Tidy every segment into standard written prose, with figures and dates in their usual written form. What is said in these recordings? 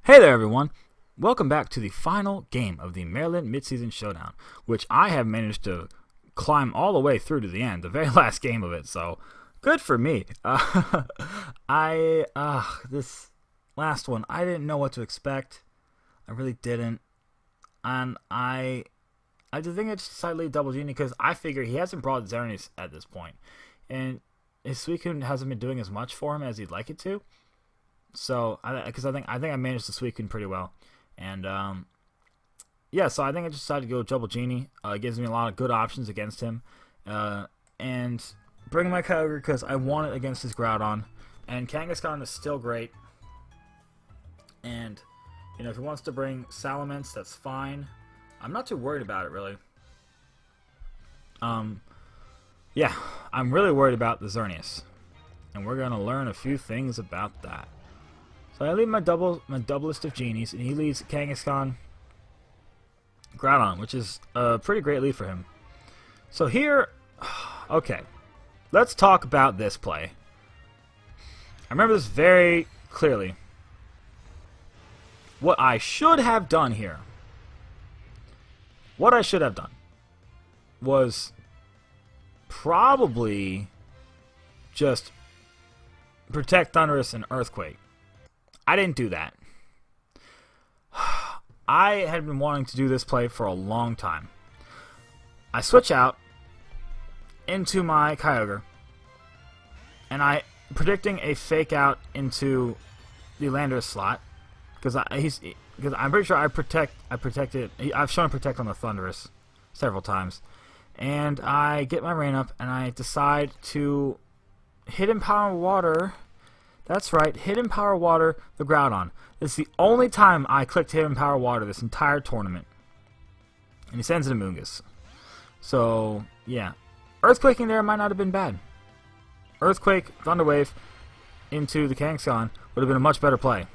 Hey there, everyone. Welcome back to the final game of the Maryland Midseason Showdown, which I have managed to climb all the way through to the end, the very last game of it, so good for me. This last one, I didn't know what to expect. I really didn't. And I just think it's slightly double genie because I figure he hasn't brought Xerneas at this point. And his Suicune hasn't been doing as much for him as he'd like it to. So, because I think I managed the Suicune pretty well, and yeah. So I think I just decided to go double genie. It gives me a lot of good options against him, and bring my Kyogre because I want it against his Groudon, and Kangaskhan is still great. And if he wants to bring Salamence, that's fine. I'm not too worried about it really. Yeah, I'm really worried about the Xerneas, and we're gonna learn a few things about that. So I lead my doublest of genies, and he leads Kangaskhan, Groudon, which is a pretty great lead for him. So here, okay, let's talk about this play. I remember this very clearly. What I should have done here, was probably just protect Thundurus and Earthquake. I didn't do that. I had been wanting to do this play for a long time. I switch out into my Kyogre, and predicting a fake out into the Landorus slot because I'm pretty sure I protected. I've shown protect on the Thundurus several times, and I get my rain up and I decide to Hidden Power Water. That's right, Hidden Power Water the Groudon. It's the only time I clicked Hidden Power Water this entire tournament. And he sends it to Amoonguss. So, yeah. Earthquaking there might not have been bad. Earthquake, Thunder Wave into the Kangaskhan would have been a much better play.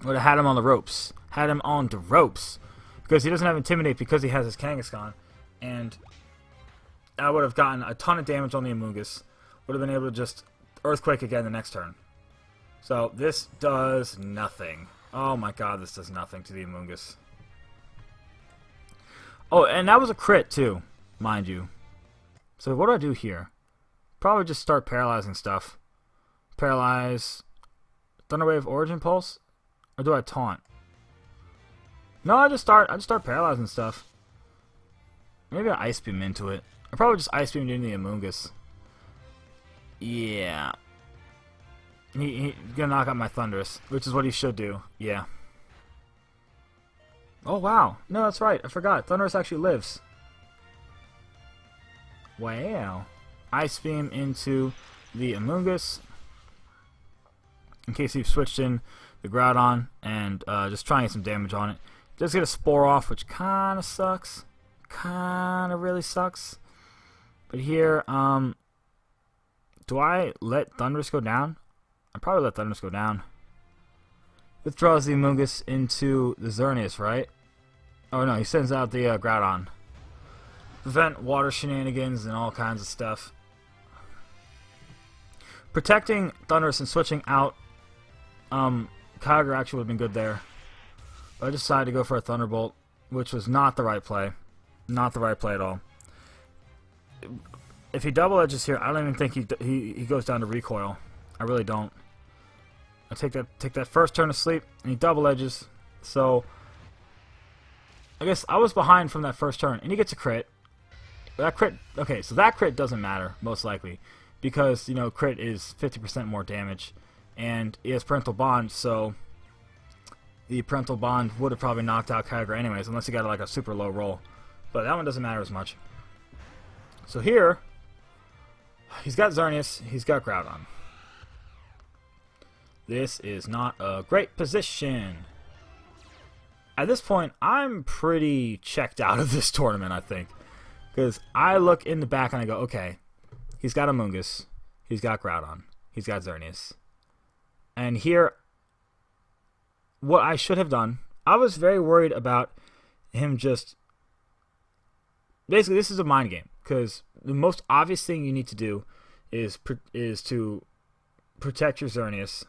Would have had him on the ropes. Had him on the ropes. Because he doesn't have Intimidate because he has his Kangaskhan. And I would have gotten a ton of damage on the Amoonguss. Would have been able to just Earthquake again the next turn. So this does nothing. Oh my god, this does nothing to the Amoonguss. Oh, and that was a crit too, mind you. So what do I do here? Probably just start paralyzing stuff. Paralyze. Thunder Wave, Origin Pulse? Or do I taunt? No, I just start paralyzing stuff. Maybe I Ice Beam into it. I probably just Ice Beam into the Amoonguss. Yeah. He's gonna knock out my Thundurus, which is what he should do. Yeah. Oh, wow. No, that's right. I forgot. Thundurus actually lives. Wow. Ice Beam into the Amoonguss. In case he switched in the Groudon and just trying to get some damage on it. Does get a Spore off, which kind of sucks. Kind of really sucks. But here, do I let Thundurus go down? I'd probably let Thundurus go down. Withdraws the Amoonguss into the Xerneas, right? Oh no, he sends out the Groudon. Prevent water shenanigans and all kinds of stuff. Protecting Thundurus and switching out Kyogre actually would have been good there. But I decided to go for a Thunderbolt, which was not the right play. Not the right play at all. If he double edges here, I don't even think he goes down to recoil. I really don't. I take that first turn of sleep, and he double edges. So I guess I was behind from that first turn, and he gets a crit. That crit, okay, so that crit doesn't matter most likely because crit is 50% more damage, and he has Parental Bond, so the Parental Bond would have probably knocked out Kyogre anyways, unless he got like a super low roll. But that one doesn't matter as much. So here, he's got Xerneas, he's got Groudon. This is not a great position. At this point, I'm pretty checked out of this tournament, I think. Because I look in the back and I go, okay, he's got Amoonguss, he's got Groudon, he's got Xerneas. And here, what I should have done, I was very worried about him just... Basically, this is a mind game. Because the most obvious thing you need to do is to protect your Xerneas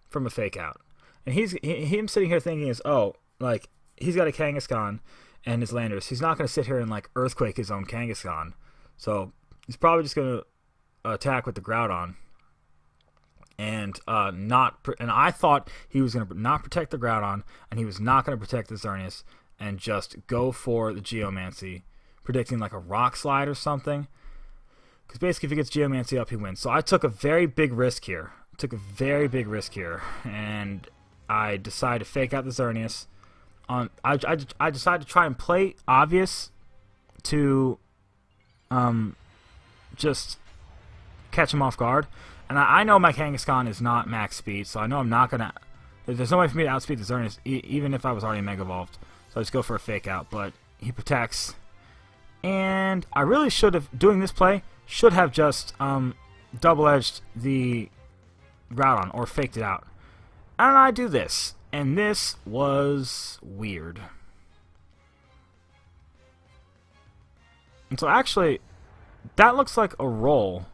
from a fake out. And him sitting here thinking is, oh, like, he's got a Kangaskhan and his Landers. He's not going to sit here and, like, Earthquake his own Kangaskhan. So he's probably just going to attack with the Groudon. And and I thought he was going to not protect the Groudon, and he was not going to protect the Xerneas, and just go for the Geomancy, predicting like a Rock Slide or something. Because basically, if he gets Geomancy up, he wins. So I took a very big risk here. And I decided to fake out the Xerneas. I decided to try and play obvious to just catch him off guard. And I know my Kangaskhan is not max speed, so I know I'm not going to... There's no way for me to outspeed the Xerneas, even if I was already Mega Evolved. So I just go for a fake out, but he protects. And I really should have, doing this play, should have just double-edged the Groudon, or faked it out. And I do this, and this was weird. And so actually, that looks like a roll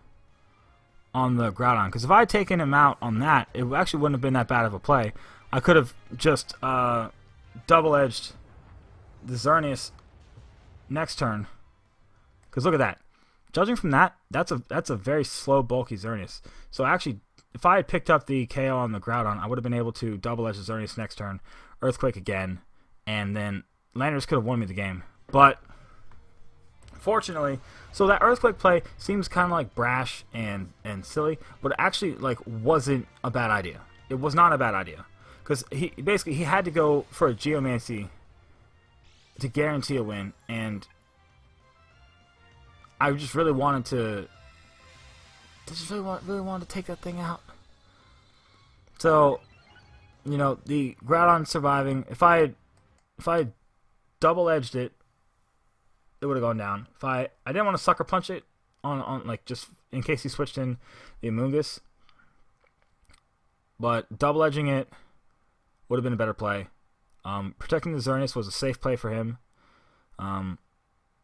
on the Groudon, because if I had taken him out on that, it actually wouldn't have been that bad of a play. I could have just double-edged the Xerneas next turn, because look at that. Judging from that, that's a very slow, bulky Xerneas. So actually, if I had picked up the KO on the Groudon, I would have been able to double-edge the Xerneas next turn, Earthquake again, and then Landers could have won me the game. But fortunately, so that Earthquake play seems kind of like brash and silly, but it actually like wasn't a bad idea. It was not a bad idea, because he had to go for a Geomancy to guarantee a win, and I just really wanted to really wanted to take that thing out. So, you know, the Groudon surviving. If I had double edged it, it would have gone down. If I didn't want to sucker punch it on like just in case he switched in the Amoonguss, but double edging it would have been a better play. Protecting the Xerneas was a safe play for him.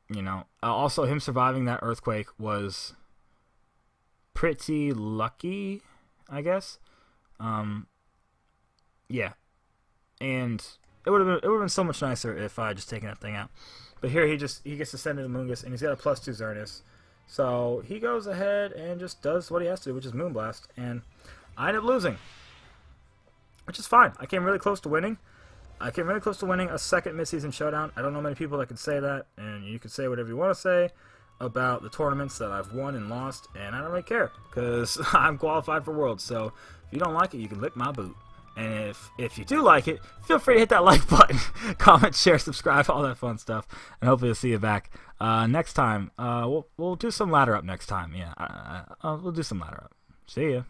You know, also him surviving that Earthquake was pretty lucky, I guess. Yeah, and it would have been so much nicer if I had just taken that thing out. But here he gets to send in the Amoonguss, and he's got a +2 Xerneas. So he goes ahead and just does what he has to do, which is Moonblast, and I end up losing, which is fine. I came really close to winning. I came really close to winning a second Midseason Showdown. I don't know many people that could say that, and you can say whatever you want to say about the tournaments that I've won and lost, and I don't really care, because I'm qualified for Worlds. So if you don't like it, you can lick my boot. And if you do like it, feel free to hit that like button, comment, share, subscribe, all that fun stuff, and hopefully we'll see you back next time. We'll do some ladder up next time. Yeah, we'll do some ladder up. See ya.